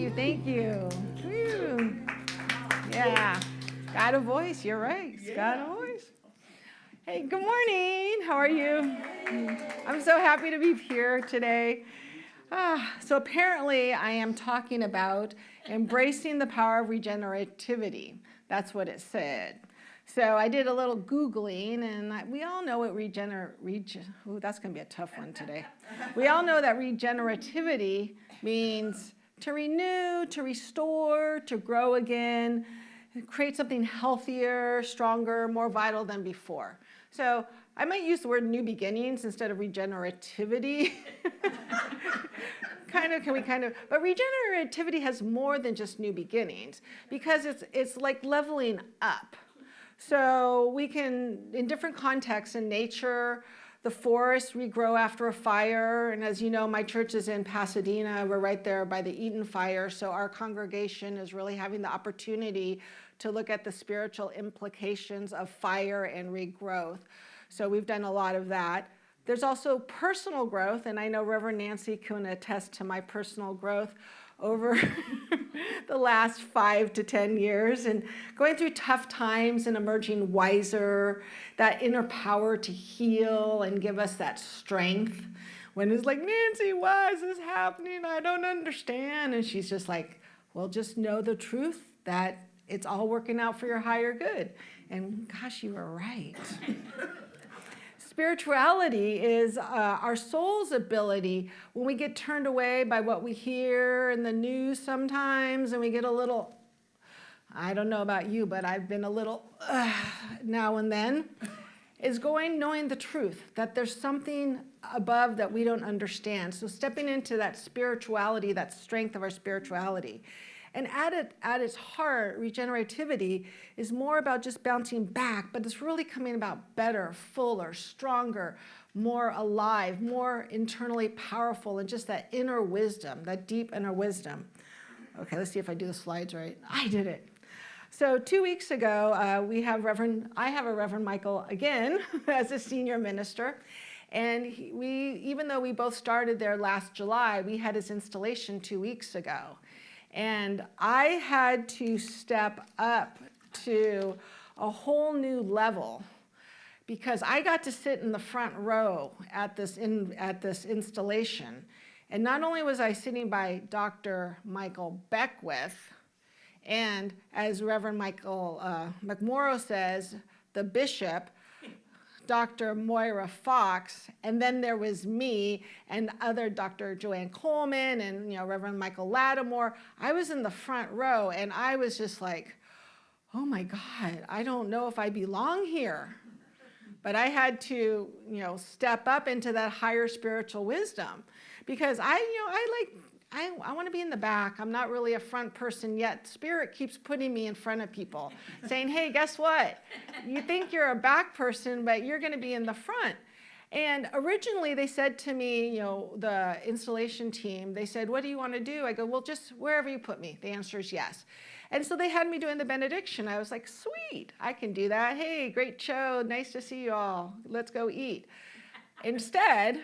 you, thank you. Woo. Yeah, got a voice, you're right, it's got a voice. Hey, good morning, how are you? I'm so happy to be here today. So apparently I am talking about embracing the power of regenerativity. That's what it said. So I did a little Googling, and we all know what that's going to be a tough one today. We all know that regenerativity means to renew, to restore, to grow again, create something healthier, stronger, more vital than before. So I might use the word new beginnings instead of regenerativity. But regenerativity has more than just new beginnings, because it's like leveling up. So we can, in different contexts, in nature, the forests regrow after a fire. And as you know, my church is in Pasadena. We're right there by the Eaton fire. So our congregation is really having the opportunity to look at the spiritual implications of fire and regrowth. So we've done a lot of that. There's also personal growth, and I know Reverend Nancy can attest to my personal growth over the last 5 to 10 years, and going through tough times and emerging wiser, that inner power to heal and give us that strength. When it's like, Nancy, why is this happening? I don't understand. And she's just like, well, just know the truth that it's all working out for your higher good. And gosh, you were right. Spirituality is our soul's ability when we get turned away by what we hear in the news sometimes, and we get a little, I don't know about you, but I've been a little now and then, is knowing the truth, that there's something above that we don't understand. So stepping into that spirituality, that strength of our spirituality. And at its heart, regenerativity is more about just bouncing back, but it's really coming about better, fuller, stronger, more alive, more internally powerful, and just that inner wisdom, that deep inner wisdom. Okay, let's see if I do the slides right. I did it. So 2 weeks ago, I have a Reverend Michael again as a senior minister. And even though we both started there last July, we had his installation 2 weeks ago. And I had to step up to a whole new level, because I got to sit in the front row at this installation. And not only was I sitting by Dr. Michael Beckwith, and as Reverend Michael McMorrow says, the bishop, Dr. Moira Fox, and then there was me and other Dr. Joanne Coleman and Reverend Michael Lattimore. I was in the front row, and I was just like, oh my God, I don't know if I belong here. But I had to step up into that higher spiritual wisdom, because I want to be in the back. I'm not really a front person yet. Spirit keeps putting me in front of people, saying, hey, guess what? You think you're a back person, but you're going to be in the front. And originally they said to me, the installation team, they said, what do you want to do? I go, well, just wherever you put me. The answer is yes. And so they had me doing the benediction. I was like, sweet, I can do that. Hey, great show. Nice to see you all. Let's go eat. Instead,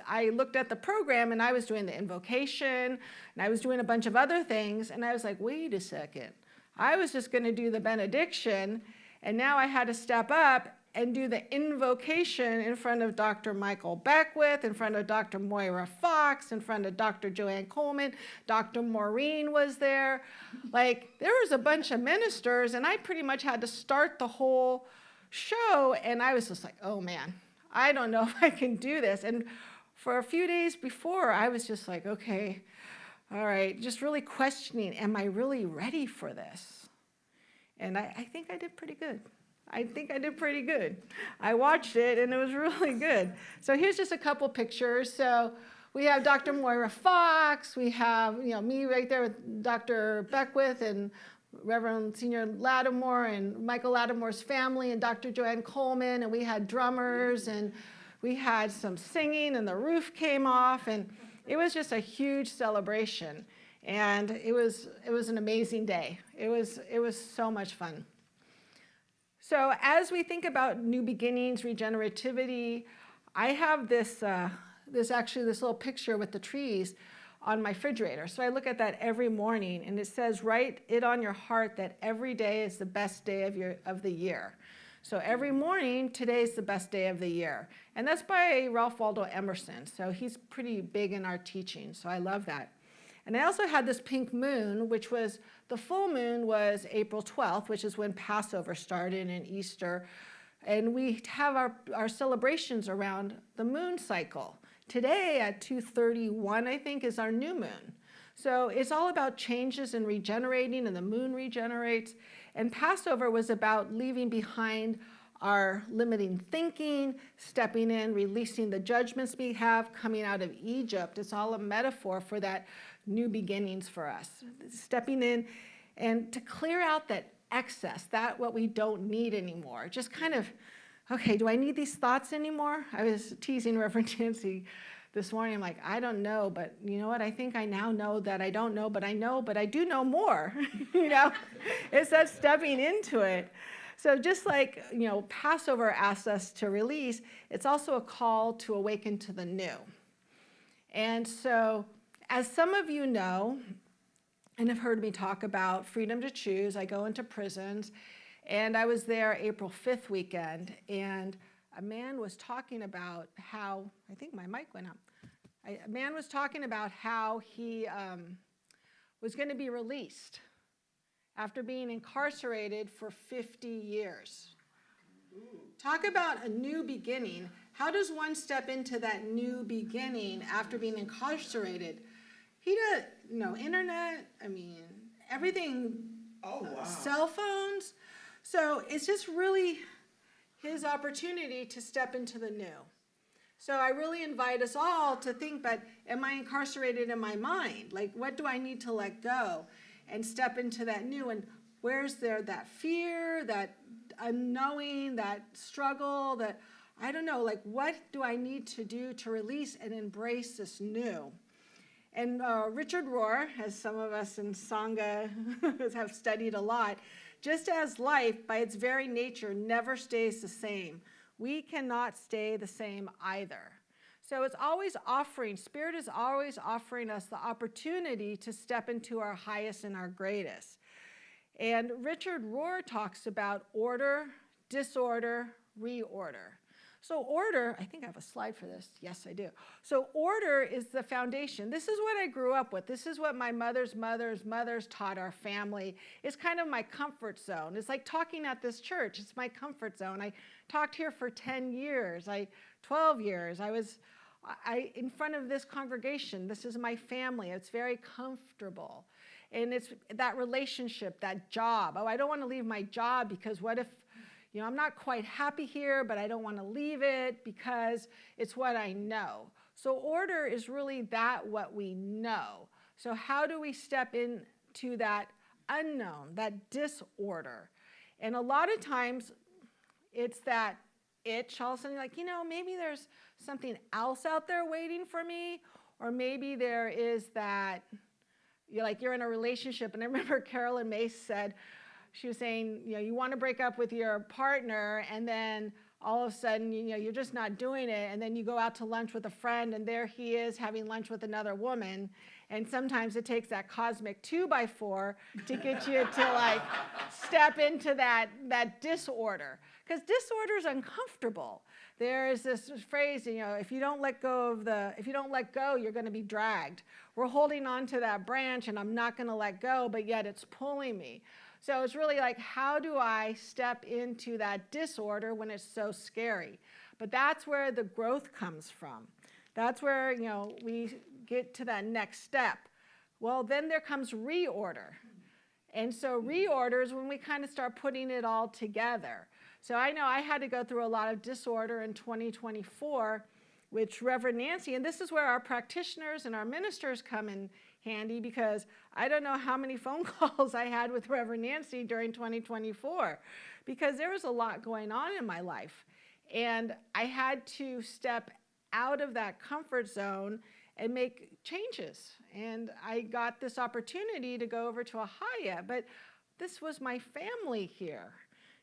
I looked at the program, and I was doing the invocation, and I was doing a bunch of other things, and I was like, wait a second. I was just going to do the benediction, and now I had to step up and do the invocation in front of Dr. Michael Beckwith, in front of Dr. Moira Fox, in front of Dr. Joanne Coleman. Dr. Maureen was there. Like, there was a bunch of ministers, and I pretty much had to start the whole show, and I was just like, oh man, I don't know if I can do this. And for a few days before, I was just like, okay, all right, just really questioning, am I really ready for this? And I think I did pretty good. I watched it, and it was really good. So here's just a couple pictures. So we have Dr. Moira Fox. We have me right there with Dr. Beckwith and Reverend Senior Lattimore and Michael Lattimore's family and Dr. Joanne Coleman, and we had drummers, and we had some singing, and the roof came off, and it was just a huge celebration, and it was an amazing day. It was so much fun. So as we think about new beginnings, regenerativity, I have this little picture with the trees. on my refrigerator. So I look at that every morning, and it says, write it on your heart that every day is the best day of the year. So every morning, today's the best day of the year. And that's by Ralph Waldo Emerson. So he's pretty big in our teaching, so I love that. And I also had this pink moon, which was, the full moon was April 12th, which is when Passover started and Easter. And we have our celebrations around the moon cycle. Today at 2:31, I think, is our new moon. So it's all about changes and regenerating, and the moon regenerates. And Passover was about leaving behind our limiting thinking, stepping in, releasing the judgments we have, coming out of Egypt. It's all a metaphor for that new beginnings for us. Stepping in and to clear out that excess, that what we don't need anymore. Just kind of, okay, do I need these thoughts anymore? I was teasing Reverend Nancy this morning. I'm like, I don't know, but you know what? I think I now know that I don't know, but I do know more. It's that stepping into it. So just like, Passover asks us to release, it's also a call to awaken to the new. And so, as some of you know, and have heard me talk about freedom to choose, I go into prisons, and I was there April 5th weekend, and a man was talking about how, I think my mic went up. A man was talking about how he was going to be released after being incarcerated for 50 years. Talk about a new beginning. How does one step into that new beginning after being incarcerated? He does, internet, everything, cell phones. So it's just really his opportunity to step into the new. So I really invite us all to think, but am I incarcerated in my mind? Like, what do I need to let go and step into that new? And where's there that fear, that unknowing, that struggle, that, I don't know, like, what do I need to do to release and embrace this new? And Richard Rohr, as some of us in Sangha have studied a lot, just as life, by its very nature, never stays the same, we cannot stay the same either. So it's always offering, Spirit is always offering us the opportunity to step into our highest and our greatest. And Richard Rohr talks about order, disorder, reorder. So order, I think I have a slide for this. Yes, I do. So order is the foundation. This is what I grew up with. This is what my mother's taught our family. It's kind of my comfort zone. It's like talking at this church. It's my comfort zone. I talked here for 10 years, 12 years. I was in front of this congregation. This is my family. It's very comfortable. And it's that relationship, that job. Oh, I don't want to leave my job because what if, I'm not quite happy here, but I don't want to leave it because it's what I know. So order is really that what we know. So how do we step into that unknown, that disorder? And a lot of times it's that itch, all of a sudden like, maybe there's something else out there waiting for me, or maybe there is that, you're in a relationship. And I remember Carolyn Mace said, she was saying, you want to break up with your partner, and then all of a sudden, you're just not doing it, and then you go out to lunch with a friend, and there he is having lunch with another woman, and sometimes it takes that cosmic 2x4 to get you to step into that disorder, because disorder is uncomfortable. There is this phrase, if you don't let go, you're going to be dragged. We're holding on to that branch, and I'm not going to let go, but yet it's pulling me. So it's really like, how do I step into that disorder when it's so scary? But that's where the growth comes from. That's where, we get to that next step. Well, then there comes reorder. And so reorder is when we kind of start putting it all together. So I know I had to go through a lot of disorder in 2024, which Reverend Nancy, and this is where our practitioners and our ministers come in handy, because I don't know how many phone calls I had with Reverend Nancy during 2024, because there was a lot going on in my life. And I had to step out of that comfort zone and make changes. And I got this opportunity to go over to a Hyatt, but this was my family here.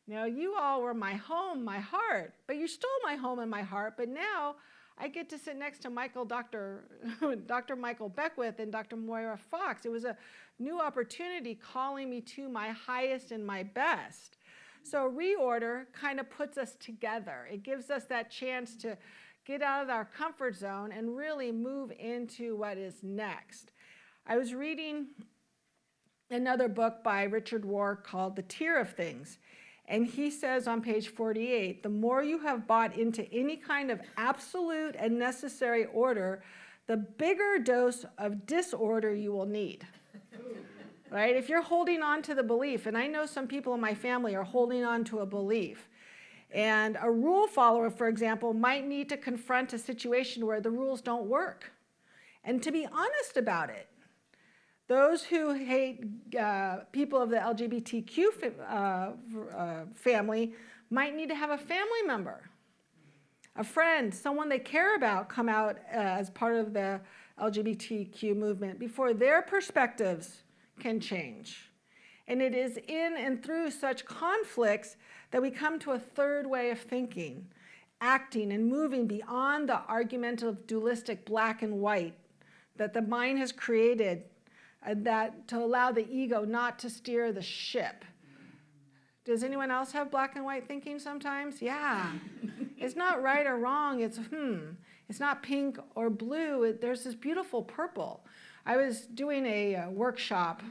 You all were my home, my heart, but you stole my home and my heart, but now I get to sit next to Dr. Michael Beckwith and Dr. Moira Fox. It was a new opportunity calling me to my highest and my best. So reorder kind of puts us together. It gives us that chance to get out of our comfort zone and really move into what is next. I was reading another book by Richard Rohr called The Tier of Things. And he says on page 48, the more you have bought into any kind of absolute and necessary order, the bigger dose of disorder you will need. Right? If you're holding on to the belief, and I know some people in my family are holding on to a belief, and a rule follower, for example, might need to confront a situation where the rules don't work, and to be honest about it. Those who hate people of the LGBTQ family might need to have a family member, a friend, someone they care about come out as part of the LGBTQ movement before their perspectives can change. And it is in and through such conflicts that we come to a third way of thinking, acting and moving beyond the argumentative, dualistic black and white that the mind has created, that to allow the ego not to steer the ship. Does anyone else have black and white thinking sometimes? Yeah. It's not right or wrong. It's It's not pink or blue. There's this beautiful purple. I was doing a workshop,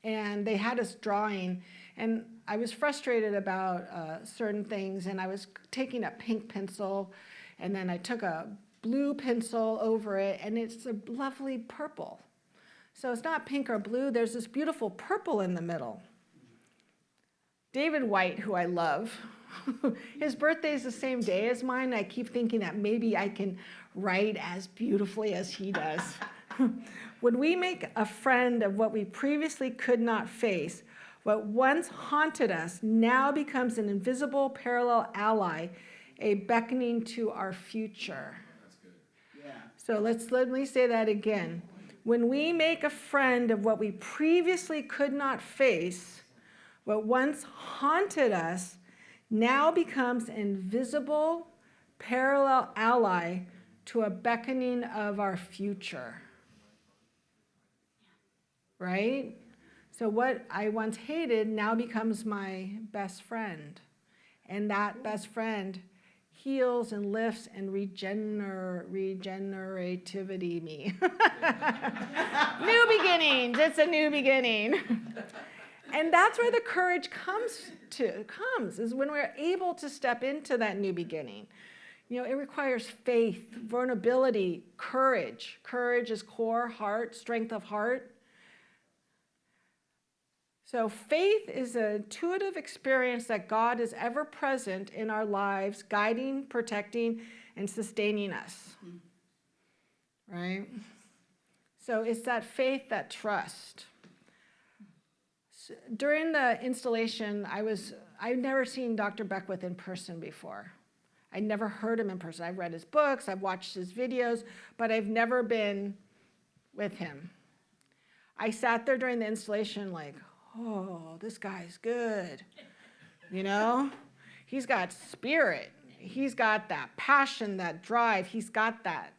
and they had us drawing, and I was frustrated about certain things, and I was taking a pink pencil, and then I took a blue pencil over it, and it's a lovely purple. So it's not pink or blue. There's this beautiful purple in the middle. David White, who I love, his birthday is the same day as mine. I keep thinking that maybe I can write as beautifully as he does. When we make a friend of what we previously could not face, what once haunted us now becomes an invisible parallel ally, a beckoning to our future. That's good. Yeah. So let me say that again. When we make a friend of what we previously could not face, what once haunted us now becomes an invisible parallel ally to a beckoning of our future. Right? So what I once hated now becomes my best friend. And that best friend heals and lifts and regenerativity me. New beginnings. It's a new beginning. And that's where the courage comes, is when we're able to step into that new beginning. You know, it requires faith, vulnerability, courage. Courage is core, heart, strength of heart. So faith is an intuitive experience that God is ever present in our lives, guiding, protecting, and sustaining us. Right? So it's that faith, that trust. So during the installation, I'd never seen Dr. Beckwith in person before. I'd never heard him in person. I've read his books, I've watched his videos, but I've never been with him. I sat there during the installation like, oh, this guy's good. You know? He's got spirit. He's got that passion, that drive. He's got that.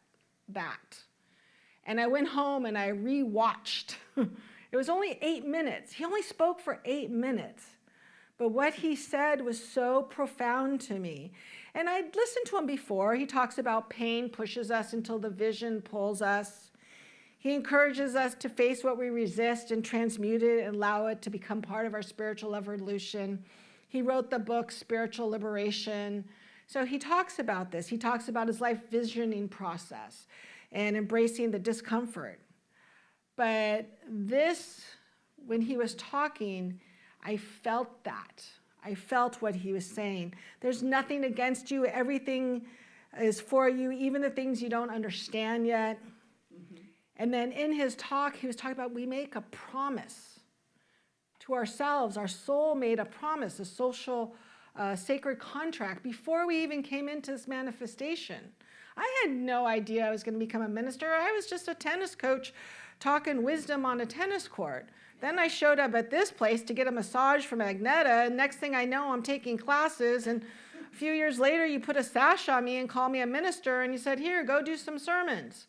And I went home and I rewatched. It was only 8 minutes. He only spoke for 8 minutes. But what he said was so profound to me. And I'd listened to him before. He talks about pain pushes us until the vision pulls us. He encourages us to face what we resist and transmute it and allow it to become part of our spiritual evolution. He wrote the book, Spiritual Liberation. So he talks about this. He talks about his life visioning process and embracing the discomfort. But this, when he was talking, I felt that. I felt what he was saying. There's nothing against you. Everything is for you, even the things you don't understand yet. And then in his talk, he was talking about we make a promise to ourselves. Our soul made a promise, a social sacred contract before we even came into this manifestation. I had no idea I was going to become a minister. I was just a tennis coach talking wisdom on a tennis court. Then I showed up at this place to get a massage from Agneta, and next thing I know, I'm taking classes, and A few years later, you put a sash on me and called me a minister, and you said, here, go do some sermons.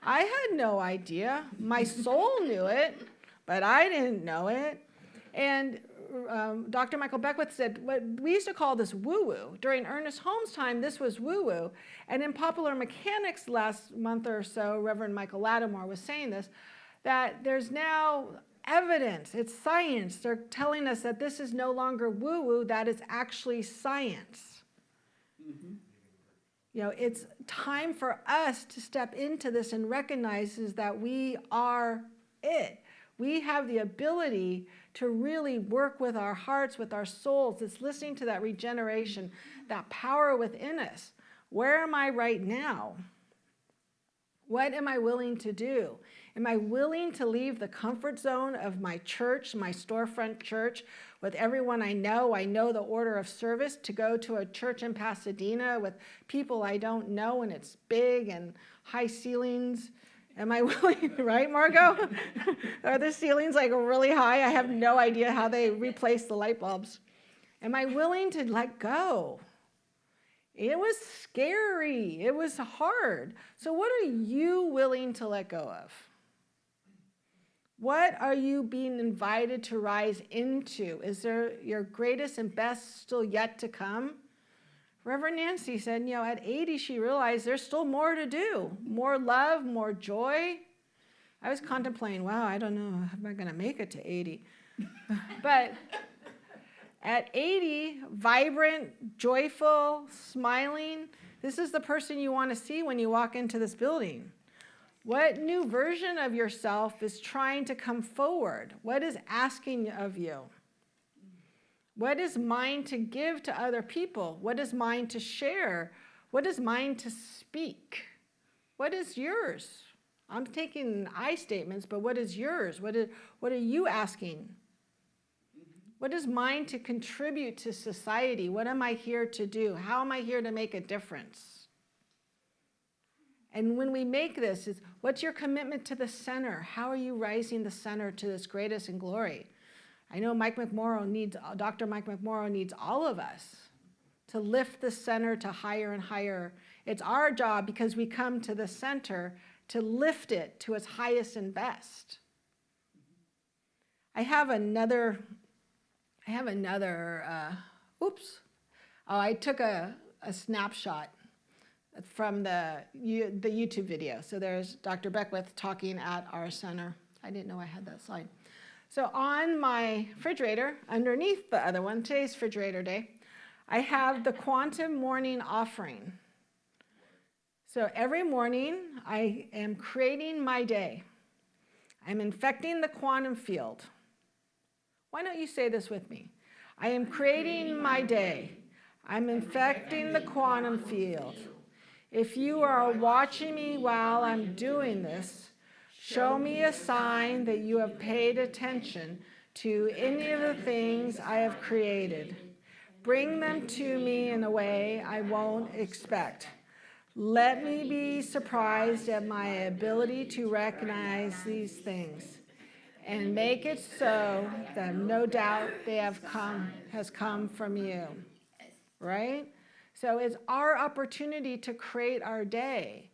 I had no idea. My soul knew it, but I didn't know it. And Dr. Michael Beckwith said, we used to call this woo-woo. During Ernest Holmes' time, this was woo-woo. And in Popular Mechanics last month or so, Reverend Michael Lattimore was saying this, that there's now evidence, it's science. They're telling us that this is no longer woo-woo, that is actually science. Mm-hmm. You know, it's time for us to step into this and recognize that we are it. We have the ability to really work with our hearts, with our souls. It's listening to that regeneration, that power within us. Where am I right now? What am I willing to do? Am I willing to leave the comfort zone of my church, my storefront church, with everyone I know the order of service, to go to a church in Pasadena with people I don't know, and it's big and high ceilings? Am I willing, right, Margot? Are the ceilings like really high? I have no idea how they replace the light bulbs. Am I willing to let go? It was scary. It was hard. So what are you willing to let go of? What are you being invited to rise into? Is there your greatest and best still yet to come? Reverend Nancy said, you know, at 80, she realized there's still more to do. More love, more joy. I was contemplating, wow, I don't know, am I going to make it to 80? But at 80, vibrant, joyful, smiling, this is the person you want to see when you walk into this building. What new version of yourself is trying to come forward? What is asking of you? What is mine to give to other people? What is mine to share? What is mine to speak? What is yours? I'm taking I statements, but what is yours? What are you asking? What is mine to contribute to society? What am I here to do? How am I here to make a difference? And when we make this, what's your commitment to the center? How are you rising the center to this greatest in glory? I know Dr. Mike McMorrow needs all of us to lift the center to higher and higher. It's our job, because we come to the center, to lift it to its highest and best. I took a snapshot from the YouTube video. So there's Dr. Beckwith talking at our center. I didn't know I had that slide. So on my refrigerator, underneath the other one, today's refrigerator day, I have the Quantum Morning Offering. So every morning, I am creating my day. I'm infecting the quantum field. Why don't you say this with me? I am creating my day. I'm infecting the quantum field. If you are watching me while I'm doing this, show me a sign that you have paid attention to any of the things I have created. Bring them to me in a way I won't expect. Let me be surprised at my ability to recognize these things, and make it so that no doubt has come from you. Right? So it's our opportunity to create our day.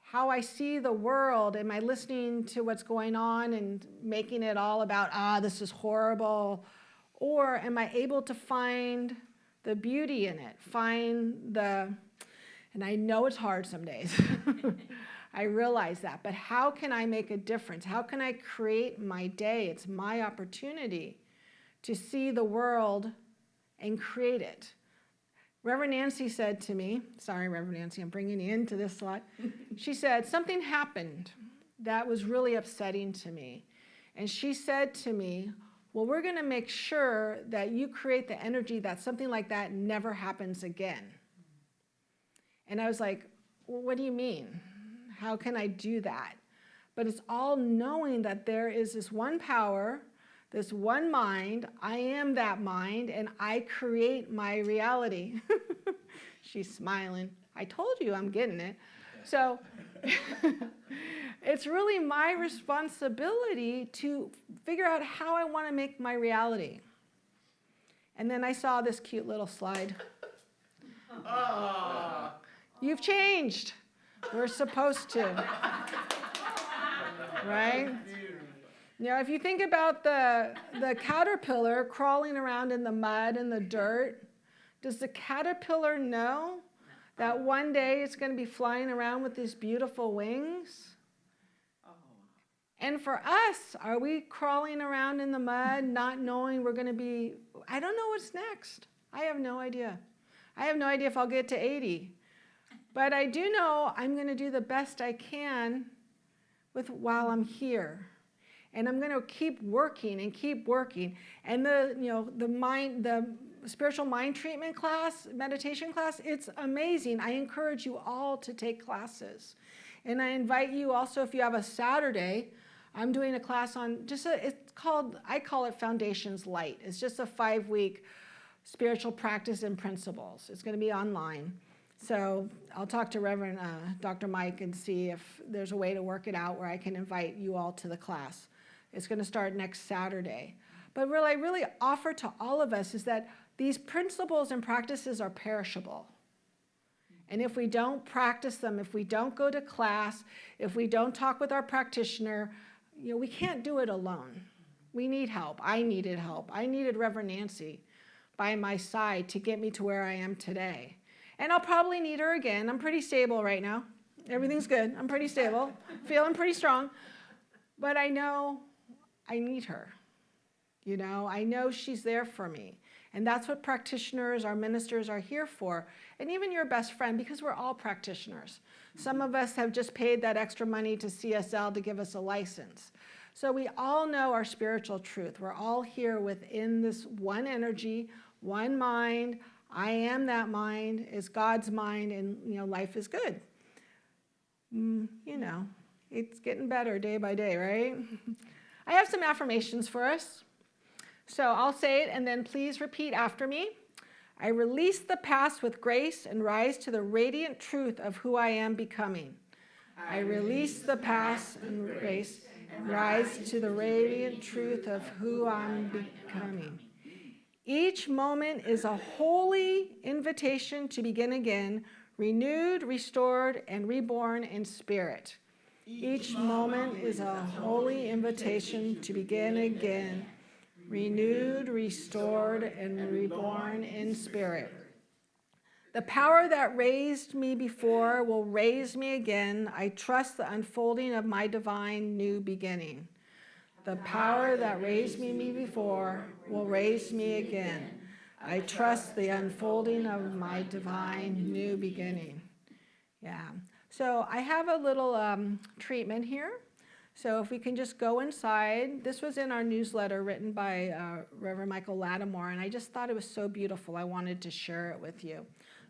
How I see the world, am I listening to what's going on and making it all about, this is horrible? Or am I able to find the beauty in it? And I know it's hard some days. I realize that. But how can I make a difference? How can I create my day? It's my opportunity to see the world and create it. Reverend Nancy said to me, sorry, Reverend Nancy, I'm bringing you into this slot. She said, something happened that was really upsetting to me. And she said to me, well, we're going to make sure that you create the energy that something like that never happens again. And I was like, well, what do you mean? How can I do that? But it's all knowing that there is this one power, this one mind. I am that mind, and I create my reality. She's smiling. I told you I'm getting it. So it's really my responsibility to figure out how I want to make my reality. And then I saw this cute little slide. You've changed. We're supposed to. Right? You know, if you think about the caterpillar crawling around in the mud and the dirt, does the caterpillar know that one day it's going to be flying around with these beautiful wings? And for us, are we crawling around in the mud, not knowing we're going to be, I don't know what's next. I have no idea. I have no idea if I'll get to 80. But I do know I'm going to do the best I can while I'm here. And I'm going to keep working and keep working. And the spiritual mind treatment class, meditation class, it's amazing. I encourage you all to take classes. And I invite you also, if you have a Saturday, I'm doing a class on I call it Foundations Light. It's just a 5-week spiritual practice and principles. It's going to be online. So I'll talk to Reverend Dr. Mike and see if there's a way to work it out where I can invite you all to the class. It's going to start next Saturday. But what I really offer to all of us is that these principles and practices are perishable. And if we don't practice them, if we don't go to class, if we don't talk with our practitioner, we can't do it alone. We need help. I needed help. I needed Reverend Nancy by my side to get me to where I am today. And I'll probably need her again. I'm pretty stable right now. Everything's good. I'm pretty stable, feeling pretty strong. But I know I need her. I know she's there for me. And that's what practitioners, our ministers are here for. And even your best friend, because we're all practitioners. Some of us have just paid that extra money to CSL to give us a license. So we all know our spiritual truth. We're all here within this one energy, one mind. I am that mind, is God's mind, and life is good. It's getting better day by day, right? I have some affirmations for us. So I'll say it, and then please repeat after me. I release the past with grace and rise to the radiant truth of who I am becoming. I release the past and grace and rise to the radiant truth of who I'm becoming. Each moment is a holy invitation to begin again, renewed, restored, and reborn in spirit. Each moment is a holy invitation to begin again, renewed, restored, and reborn in spirit. The power that raised me before will raise me again. I trust the unfolding of my divine new beginning. The power that raised me before will raise me again. I trust the unfolding of my divine new beginning. Yeah. So I have a little treatment here. So if we can just go inside. This was in our newsletter written by Reverend Michael Lattimore, and I just thought it was so beautiful. I wanted to share it with you.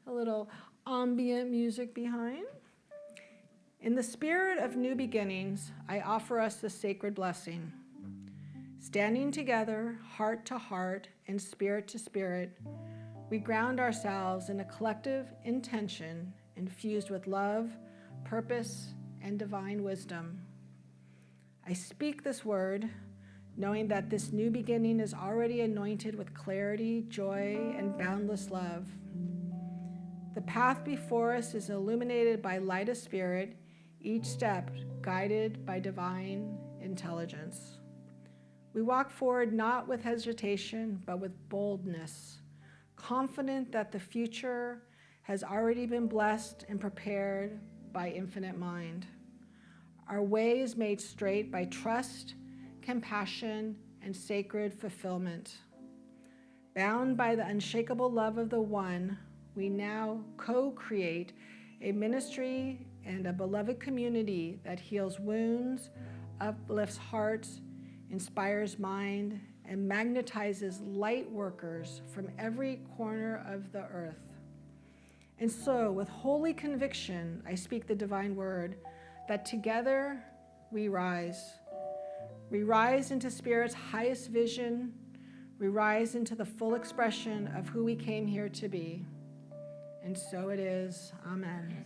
A little ambient music behind. In the spirit of new beginnings, I offer us the sacred blessing. Standing together, heart to heart and spirit to spirit, we ground ourselves in a collective intention infused with love, purpose, and divine wisdom. I speak this word, knowing that this new beginning is already anointed with clarity, joy, and boundless love. The path before us is illuminated by light of spirit, each step guided by divine intelligence. We walk forward not with hesitation, but with boldness, confident that the future has already been blessed and prepared by infinite mind. Our way is made straight by trust, compassion, and sacred fulfillment. Bound by the unshakable love of the One, we now co-create a ministry and a beloved community that heals wounds, uplifts hearts, inspires mind, and magnetizes light workers from every corner of the earth. And so, with holy conviction, I speak the divine word, that together we rise. We rise into Spirit's highest vision. We rise into the full expression of who we came here to be. And so it is. Amen.